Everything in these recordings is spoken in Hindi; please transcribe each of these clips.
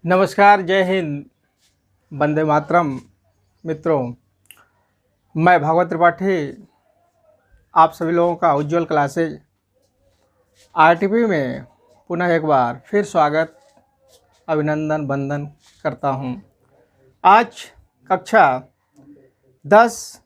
नमस्कार, जय हिंद, वंदे मातरम। मित्रों, मैं भागवत त्रिपाठी आप सभी लोगों का उज्जवल क्लासेज आरटीपी में पुनः एक बार फिर स्वागत, अभिनंदन, वंदन करता हूं। आज कक्षा 10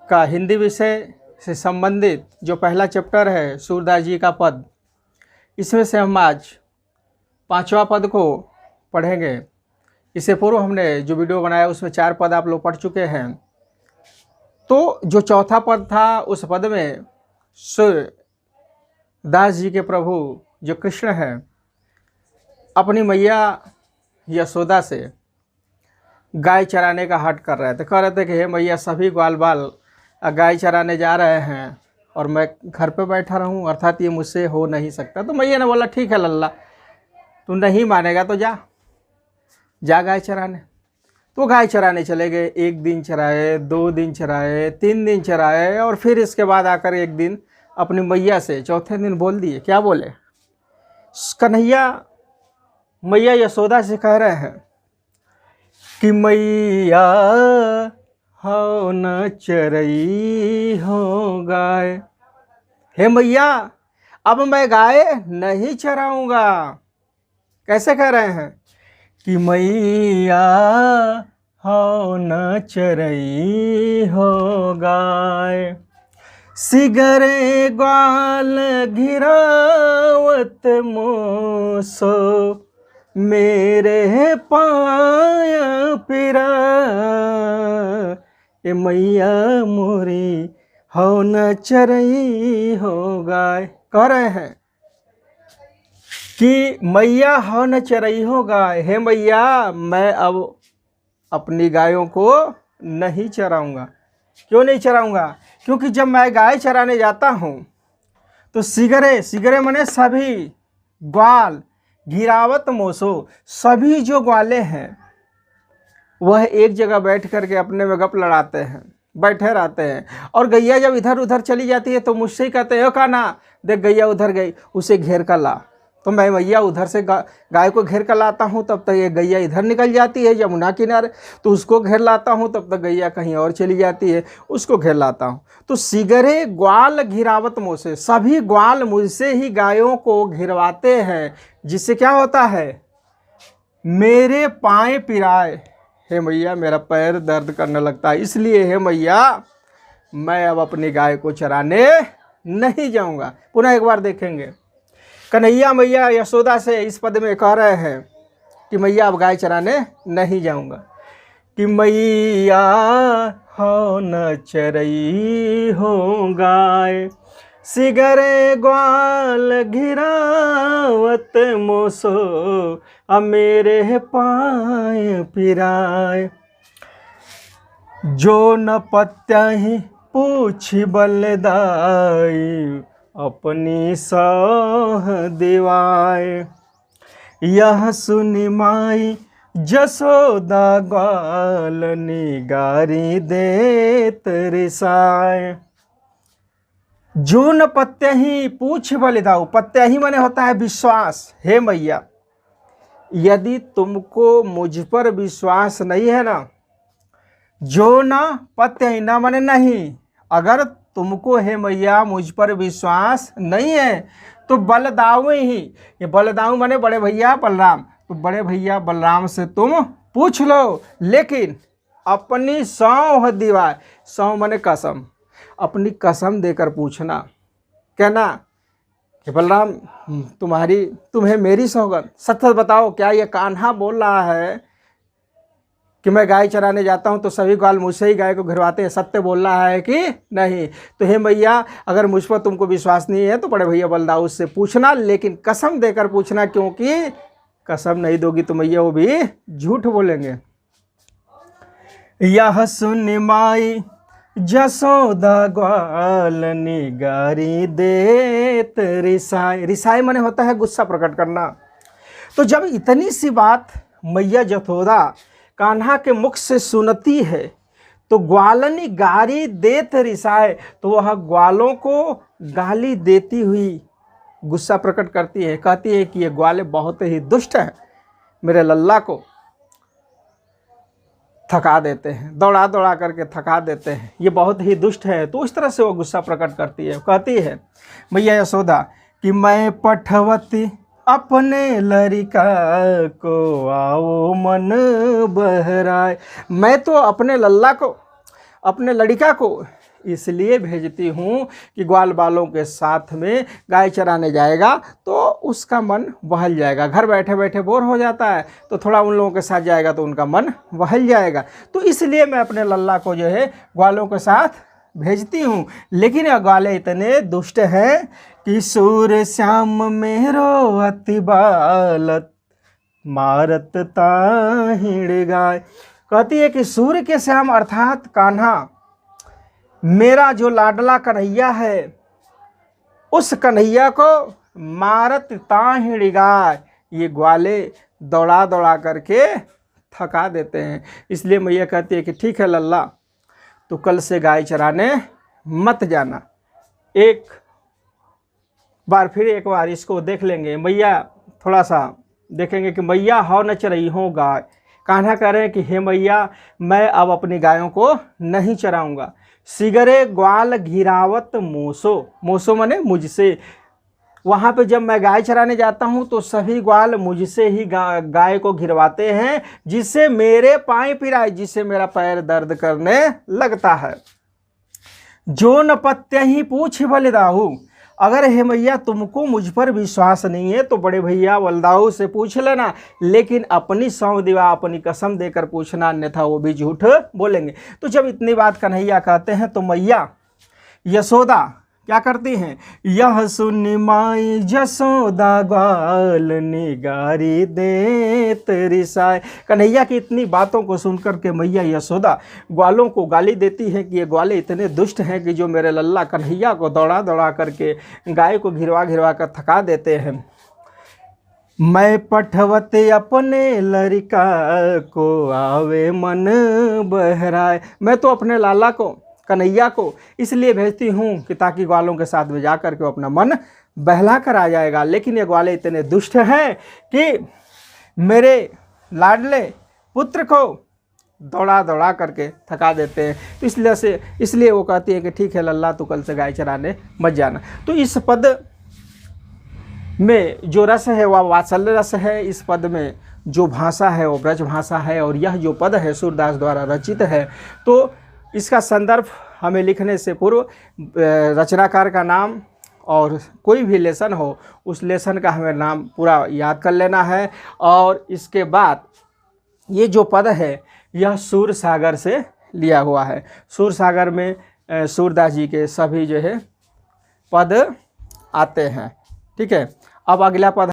का हिंदी विषय से संबंधित जो पहला चैप्टर है सूरदास जी का पद, इसमें से हम आज 5वां पद को पढ़ेंगे। इससे पूर्व हमने जो वीडियो बनाया उसमें 4 पद आप लोग पढ़ चुके हैं। तो जो चौथा पद था उस पद में सूरदास जी के प्रभु जो कृष्ण हैं अपनी मैया यशोदा से गाय चराने का हट कर रहे थे। कह रहे थे कि हे मैया, सभी ग्वाल बाल गाय चराने जा रहे हैं और मैं घर पे बैठा रहूं, अर्थात ये मुझसे हो नहीं सकता। तो मैया ने बोला ठीक है लल्ला, तू नहीं मानेगा तो जा गाय चराने। तो गाय चराने चले गए। 1 दिन चराए, 2 दिन चराए, 3 दिन चराए और फिर इसके बाद आकर एक दिन अपनी मैया से चौथे दिन बोल दिए। क्या बोले? कन्हैया मैया यशोदा से कह रहे हैं कि मैया हो न चरई हो गाय। हे मैया, अब मैं गाय नहीं चराऊंगा। कैसे कह रहे हैं कि मैया हो न चरई हो गाय, सिगरे ग्वाल घिरावत मोसो, मेरे पाया पिरा। ए मैया मोरी हो न चरई हो गाय। कह रहे हैं कि मैया हो न चरई हो गाय। हे मैया, मैं अब अपनी गायों को नहीं चराऊंगा। क्यों नहीं चराऊंगा? क्योंकि जब मैं गाय चराने जाता हूँ तो सिगरे मने सभी ग्वाल, घिरावत मोसो, सभी जो ग्वाले हैं वह एक जगह बैठ करके अपने में गप लड़ाते हैं, बैठे रहते हैं। और गैया जब इधर उधर चली जाती है तो मुझसे ही कहते हैं, कान्हा देख गैया उधर गई, उसे घेर कर ला। तो मैं मैया उधर से गाय को घेर कर लाता हूँ, तब तक ये गैया इधर निकल जाती है यमुना किनारे। तो उसको घेर लाता हूँ, तब तक गैया कहीं और चली जाती है, उसको घेर लाता हूँ। तो सिगरे ग्वाल घिरावत मोसे, सभी ग्वाल मुझसे ही गायों को घिरवाते हैं, जिससे क्या होता है? मेरे पाए पिराए। हे मैया, मेरा पैर दर्द करने लगता है, इसलिए हे मैया मैं अब अपनी गाय को चराने नहीं जाऊँगा। पुनः एक बार देखेंगे। कन्हैया मैया यशोदा से इस पद में कह रहे हैं कि मैया अब गाय चराने नहीं जाऊंगा। कि मैया हो न चरई हो गाय, सिगरे ग्वाल घिरावत मोसो, अब मेरे पाए पिराए। जो न पत्याही पूछ बलदाई, अपनी सौह दिवाए। यह सुनि माई जसोदा ग्वाल, निगारी देत रिसाए। जो न पत्याही पूछ बलिदाऊ, पत्याही माने होता है विश्वास। हे मैया, यदि तुमको मुझ पर विश्वास नहीं है ना, जो न पत्याही ना माने नहीं, अगर तुमको हे मैया मुझ पर विश्वास नहीं है तो बलदाऊ ही, ये बलदाऊ माने बड़े भैया बलराम, तो बड़े भैया बलराम से तुम पूछ लो, लेकिन अपनी सौह दीवार, सौह माने कसम, अपनी कसम देकर पूछना। कहना कि बलराम तुम्हें मेरी सौगंध, सच बताओ क्या ये कान्हा बोल रहा है कि मैं गाय चराने जाता हूं तो सभी ग्वाल मुझसे ही गाय को घिरवाते हैं, सत्य बोल रहा है कि नहीं? तो हे मैया, अगर मुझ पर तुमको विश्वास नहीं है तो बड़े भैया बलदाऊ से पूछना, लेकिन कसम देकर पूछना, क्योंकि कसम नहीं दोगी तो मैया वो भी झूठ बोलेंगे। यह सुन माई जसोदा ग्वाल, निगारी देत रिसाए। रिसाए माने होता है गुस्सा प्रकट करना। तो जब इतनी सी बात मैया यशोदा कान्हा के मुख से सुनती है तो ग्वालनी गारी देत रिसाए, तो वह ग्वालों को गाली देती हुई गुस्सा प्रकट करती है, कहती है कि ये ग्वाले बहुत ही दुष्ट हैं, मेरे लल्ला को थका देते हैं, दौड़ा दौड़ा करके थका देते हैं, ये बहुत ही दुष्ट है। तो उस तरह से वो गुस्सा प्रकट करती है, कहती है मैया यशोदा कि मैं पठवती अपने लड़का को आओ मन बहराए। मैं तो अपने लल्ला को, अपने लड़का को इसलिए भेजती हूँ कि ग्वाल बालों के साथ में गाय चराने जाएगा तो उसका मन बहल जाएगा। घर बैठे बैठे बोर हो जाता है तो थोड़ा उन लोगों के साथ जाएगा तो उनका मन बहल जाएगा। तो इसलिए मैं अपने लल्ला को जो है ग्वालों के साथ भेजती हूँ। लेकिन ये ग्वाले इतने दुष्ट हैं कि सूर्य श्याम मेरो अति बालत मारत ताहिड़ गाय। कहती है कि सूर्य के श्याम अर्थात कान्हा, मेरा जो लाडला कन्हैया है, उस कन्हैया को मारत ताहिड़ गाय, ये ग्वाले दौड़ा दौड़ा करके थका देते हैं। इसलिए मैया कहती है कि ठीक है लल्ला, तो कल से गाय चराने मत जाना। एक बार इसको देख लेंगे, मैया थोड़ा सा देखेंगे कि मैया हौ न चरई हो गाय। कान्हा कह रहे हैं कि हे मैया, मैं अब अपनी गायों को नहीं चराऊंगा। सिगरे ग्वाल घिरावत मोसो, मोसो माने मुझसे। वहाँ पे जब मैं गाय चराने जाता हूँ तो सभी ग्वाल मुझसे ही गाय को घिरवाते हैं, जिससे मेरे पाँव पिराए, जिससे मेरा पैर दर्द करने लगता है। जो न पत्या ही पूछ बलिदाहू, अगर हे मैया तुमको मुझ पर विश्वास नहीं है तो बड़े भैया बलदाऊ से पूछ लेना, लेकिन अपनी सौंग दिवा, अपनी कसम देकर पूछना, अन्यथा वो भी झूठ बोलेंगे। तो जब इतनी बात कन्हैया कहते हैं तो मैया यशोदा क्या करती हैं, यह सुन माई जसोदा ग्वाल निगारी दे तेरी साय। कन्हैया की इतनी बातों को सुनकर के मैया यशोदा ग्वालों को गाली देती है कि ये ग्वाले इतने दुष्ट हैं कि जो मेरे लल्ला कन्हैया को दौड़ा दौड़ा करके गाय को घिरवा घिरवा कर थका देते हैं। मैं पठवते अपने लड़का को आवे मन बहराए, मैं तो अपने लाला को, कन्हैया को इसलिए भेजती हूँ कि ताकि ग्वालों के साथ में जा कर के अपना मन बहला कर आ जाएगा। लेकिन ये ग्वाले इतने दुष्ट हैं कि मेरे लाडले पुत्र को दौड़ा दौड़ा करके थका देते हैं। तो इसलिए वो कहती है कि ठीक है लल्ला, तो कल से गाय चराने मत जाना। तो इस पद में जो रस है वह वात्सल्य रस है, इस पद में जो भाषा है वो ब्रज भाषा है, और यह जो पद है सूरदास द्वारा रचित है। तो इसका संदर्भ हमें लिखने से पूर्व रचनाकार का नाम और कोई भी लेसन हो उस लेसन का हमें नाम पूरा याद कर लेना है। और इसके बाद ये जो पद है यह सूर सागर से लिया हुआ है। सूर सागर में सूरदास जी के सभी जो है पद आते हैं। ठीक है, अब अगला पद,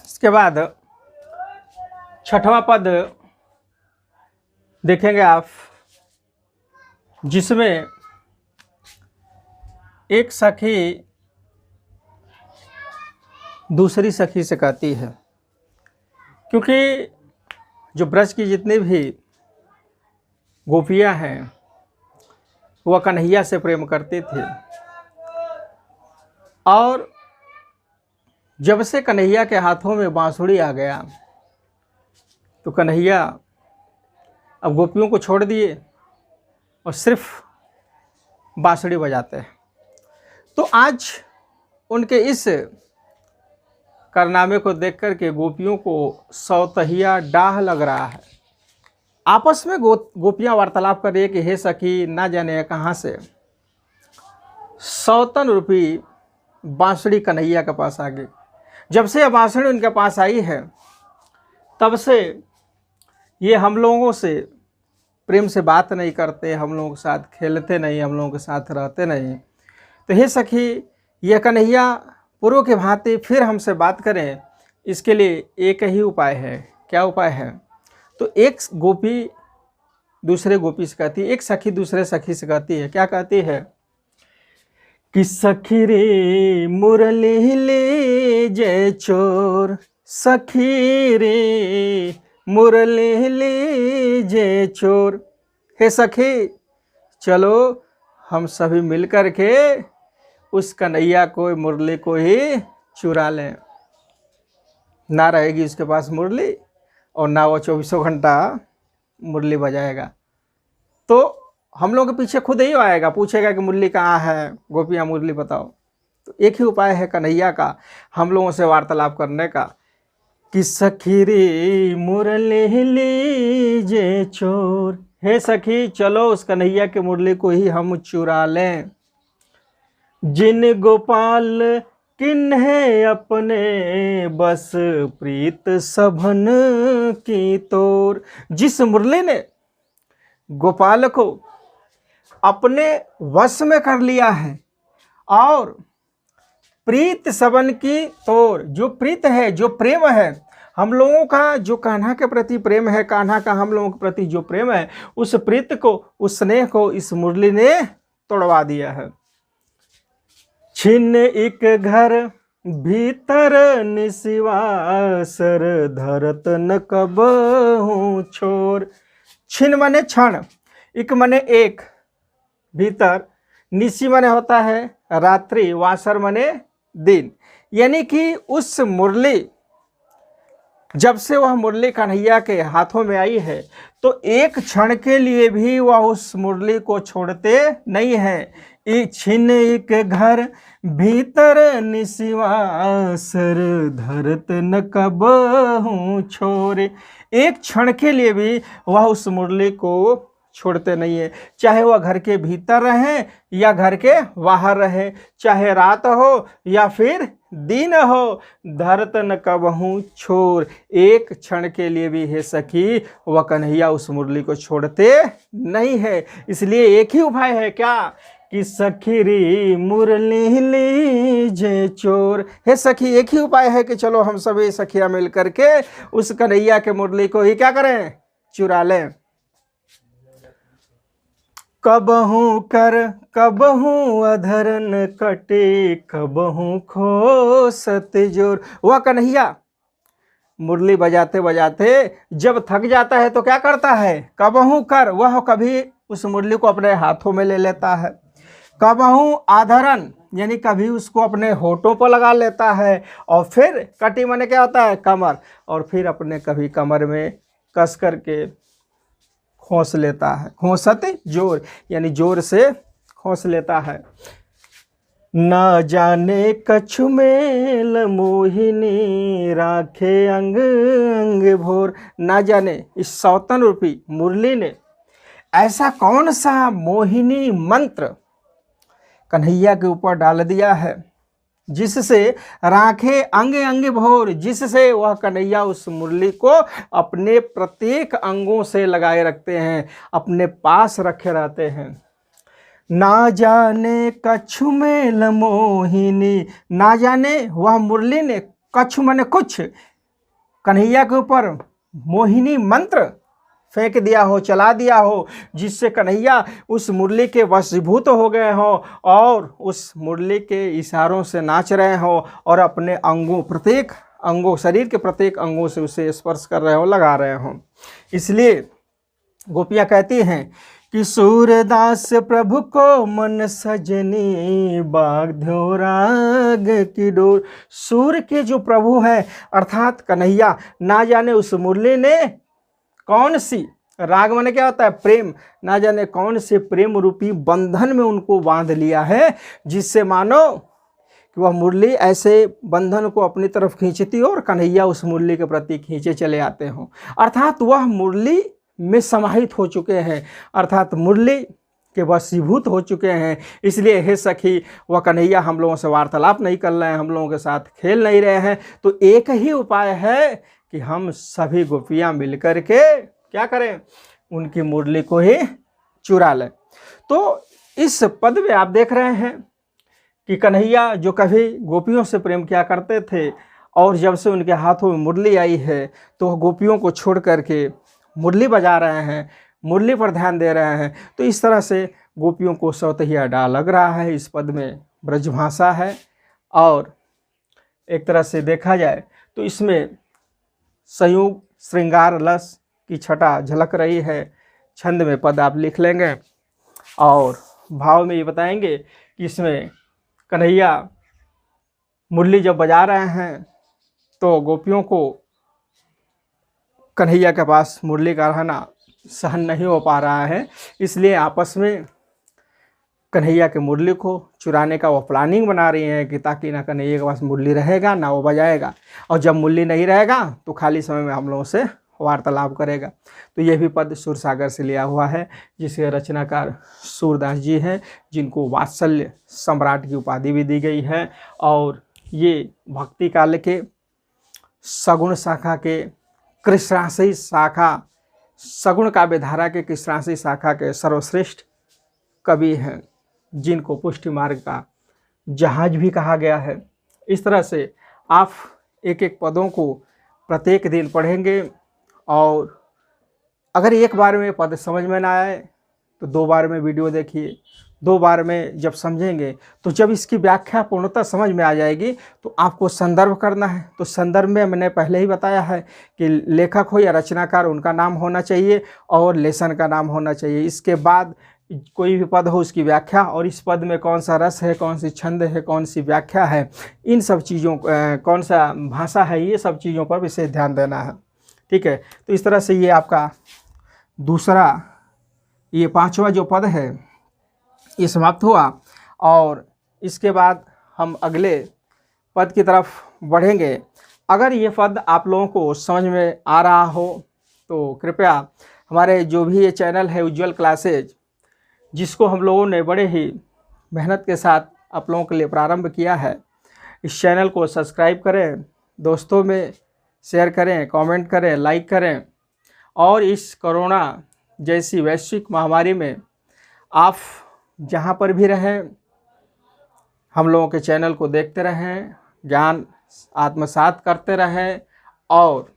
इसके बाद छठवां पद देखेंगे आप, जिसमें एक सखी दूसरी सखी से कहती है, क्योंकि जो ब्रज की जितनी भी गोपियां हैं वह कन्हैया से प्रेम करती थी, और जब से कन्हैया के हाथों में बांसुरी आ गया तो कन्हैया अब गोपियों को छोड़ दिए और सिर्फ बांसुरी बजाते हैं। तो आज उनके इस कारनामे को देख कर के गोपियों को सौतहिया डाह लग रहा है। आपस में गोपियां वार्तालाप कर रही है कि हे सखी, ना जाने कहाँ से सौतन रूपी बांसुरी कन्हैया के पास आ गई। जब से यह बांसुरी उनके पास आई है तब से ये हम लोगों से प्रेम से बात नहीं करते, हम लोगों के साथ खेलते नहीं, हम लोगों के साथ रहते नहीं। तो हे सखी, यह कन्हैया पूर्व के भांति फिर हमसे बात करें, इसके लिए एक ही उपाय है। क्या उपाय है? तो एक गोपी दूसरे गोपी से कहती है, एक सखी दूसरे सखी से कहती है, क्या कहती है कि सखी रे मुरली ले जय चोर, सखी रे मुरली ले जय चोर। हे सखी, चलो हम सभी मिल कर के उस कन्हैया को, मुरली को ही चुरा लें। ना रहेगी उसके पास मुरली और ना वो 24 घंटा मुरली बजाएगा। तो हम लोग के पीछे खुद ही आएगा, पूछेगा कि मुरली कहाँ है, गोपियाँ मुरली बताओ। तो एक ही उपाय है कन्हैया का हम लोगों से वार्तालाप करने का कि सखी रे मुरली लीजे चोर, हे सखी चलो उस कन्हैया के मुरली को ही हम चुरा लें। जिन गोपाल किन्हे अपने बस प्रीत सभन की तोर। जिस मुरली ने गोपाल को अपने वश में कर लिया है और प्रीत सबन की तोर, जो प्रीत है, जो प्रेम है, हम लोगों का जो कान्हा के प्रति प्रेम है, कान्हा का हम लोगों के प्रति जो प्रेम है, उस प्रीत को, उस स्नेह को इस मुरली ने तोड़वा दिया है। छिन्न एक घर भीतर निशिवासर, धरत न कबहु छोर। छिन्न माने क्षण, एक माने एक, भीतर, निशी माने होता है रात्रि, वासर माने दिन। यानी कि उस मुरली, जब से वह मुरली कन्हैया के हाथों में आई है तो एक क्षण के लिए भी वह उस मुरली को छोड़ते नहीं है। छिन्न एक घर भीतर निशिवासर, धरत न कबहु छोरे। एक क्षण के लिए भी वह उस मुरली को छोड़ते नहीं है, चाहे वह घर के भीतर रहे या घर के बाहर रहे, चाहे रात हो या फिर दिन हो, धरत न कबहु छोर। एक क्षण के लिए भी हे सखी वह कन्हैया उस मुरली को छोड़ते नहीं है। इसलिए एक ही उपाय है क्या कि सखी री मुरली लीजे चोर। हे सखी एक ही उपाय है कि चलो हम सभी सखियां मिल करके उस कन्हैया के मुरली को ही क्या करें, चुरा लें। कबहू कर कबहू अधरन कटे, कबहू खो सतजोर। वह कन्हैया मुरली बजाते बजाते जब थक जाता है तो क्या करता है, कबहू कर, वह कभी उस मुरली को अपने हाथों में ले लेता है, कबहू आधरन यानी कभी उसको अपने होठों पर लगा लेता है, और फिर कटी माने क्या होता है, कमर, और फिर अपने कभी कमर में कस करके खोस लेता है। खोसत जोर यानी जोर से खोस लेता है। ना जाने कछु मेल मोहिनी, राखे अंग अंग भोर। ना जाने इस सौतन रूपी मुरली ने ऐसा कौन सा मोहिनी मंत्र कन्हैया के ऊपर डाल दिया है जिससे राखे अंग अंग भोर, जिससे वह कन्हैया उस मुरली को अपने प्रत्येक अंगों से लगाए रखते हैं, अपने पास रखे रहते हैं। ना जाने कछु मेल मोहिनी, ना जाने वह मुरली ने, कछु माने कुछ, कन्हैया के ऊपर मोहिनी मंत्र फेंक दिया हो, चला दिया हो, जिससे कन्हैया उस मुरली के वशीभूत हो गए हो और उस मुरली के इशारों से नाच रहे हो और अपने अंगों, प्रत्येक अंगों, शरीर के प्रत्येक अंगों से उसे स्पर्श कर रहे हो, लगा रहे हो। इसलिए गोपियाँ कहती हैं कि सूरदास प्रभु को मन सजनी, बाग्ध्यो राग की डोर। सूर के जो प्रभु हैं अर्थात कन्हैया, ना जाने उस मुरली ने कौन सी, राग माने क्या होता है, प्रेम, ना जाने कौन से प्रेम रूपी बंधन में उनको बांध लिया है, जिससे मानो कि वह मुरली ऐसे बंधन को अपनी तरफ खींचती हो और कन्हैया उस मुरली के प्रति खींचे चले आते हों। अर्थात वह मुरली में समाहित हो चुके हैं, अर्थात मुरली के वशीभूत हो चुके हैं। इसलिए हे सखी वह कन्हैया हम लोगों से वार्तालाप नहीं कर रहे हैं, हम लोगों के साथ खेल नहीं रहे हैं। तो एक ही उपाय है कि हम सभी गोपियाँ मिलकर के क्या करें, उनकी मुरली को ही चुरा लें। तो इस पद में आप देख रहे हैं कि कन्हैया जो कभी गोपियों से प्रेम किया करते थे और जब से उनके हाथों में मुरली आई है तो वह गोपियों को छोड़ करके मुरली बजा रहे हैं, मुरली पर ध्यान दे रहे हैं। तो इस तरह से गोपियों को सौतहिया डा लग रहा है। इस पद में ब्रजभाषा है और एक तरह से देखा जाए तो इसमें संयोग श्रृंगार रस की छटा झलक रही है। छंद में पद आप लिख लेंगे और भाव में ये बताएंगे कि इसमें कन्हैया मुरली जब बजा रहे हैं तो गोपियों को कन्हैया के पास मुरली का रहना सहन नहीं हो पा रहा है, इसलिए आपस में कन्हैया के मुरली को चुराने का वो प्लानिंग बना रही हैं कि ताकि ना कन्हैया के पास मुरली रहेगा ना वो बजाएगा, और जब मुरली नहीं रहेगा तो खाली समय में हम लोगों से वार्तालाप करेगा। तो ये भी पद सूरसागर से लिया हुआ है, जिसे रचनाकार सूरदास जी हैं, जिनको वात्सल्य सम्राट की उपाधि भी दी गई है। और ये भक्ति काल के सगुण शाखा के कृष्णाश्रयी शाखा, सगुण काव्य धारा के कृष्णाश्रयी शाखा के सर्वश्रेष्ठ कवि हैं, जिनको पुष्टि मार्ग का जहाज भी कहा गया है। इस तरह से आप एक एक पदों को प्रत्येक दिन पढ़ेंगे, और अगर एक बार में पद समझ में ना आए तो 2 बार में वीडियो देखिए। 2 बार में जब समझेंगे तो जब इसकी व्याख्या पूर्णतः समझ में आ जाएगी तो आपको संदर्भ करना है। तो संदर्भ में मैंने पहले ही बताया है कि लेखक हो या रचनाकार, उनका नाम होना चाहिए और लेसन का नाम होना चाहिए। इसके बाद कोई भी पद हो उसकी व्याख्या, और इस पद में कौन सा रस है, कौन सी छंद है, कौन सी व्याख्या है, इन सब चीज़ों कौन सा भाषा है, ये सब चीज़ों पर विशेष ध्यान देना है। ठीक है, तो इस तरह से ये आपका दूसरा, ये 5वां जो पद है ये समाप्त हुआ। और इसके बाद हम अगले पद की तरफ बढ़ेंगे। अगर ये पद आप लोगों को समझ में आ रहा हो तो कृपया हमारे जो भी ये चैनल है उज्ज्वल क्लासेज, जिसको हम लोगों ने बड़े ही मेहनत के साथ आप लोगों के लिए प्रारंभ किया है, इस चैनल को सब्सक्राइब करें, दोस्तों में शेयर करें, कमेंट करें, लाइक करें। और इस कोरोना जैसी वैश्विक महामारी में आप जहाँ पर भी रहें, हम लोगों के चैनल को देखते रहें, ज्ञान आत्मसात करते रहें, और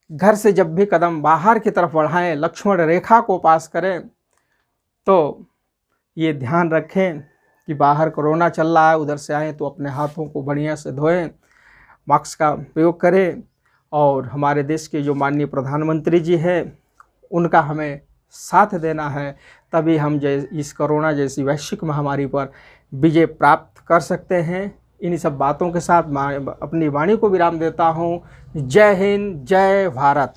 घर से जब भी कदम बाहर की तरफ बढ़ाएं, लक्ष्मण रेखा को पास करें। तो ये ध्यान रखें कि बाहर कोरोना चल रहा है, उधर से आएँ तो अपने हाथों को बढ़िया से धोएं, मास्क का प्रयोग करें। और हमारे देश के जो माननीय प्रधानमंत्री जी हैं, उनका हमें साथ देना है, तभी हम इस कोरोना जैसी वैश्विक महामारी पर विजय प्राप्त कर सकते हैं। इन सब बातों के साथ मैं अपनी वाणी को विराम देता हूँ। जय हिंद, जय भारत।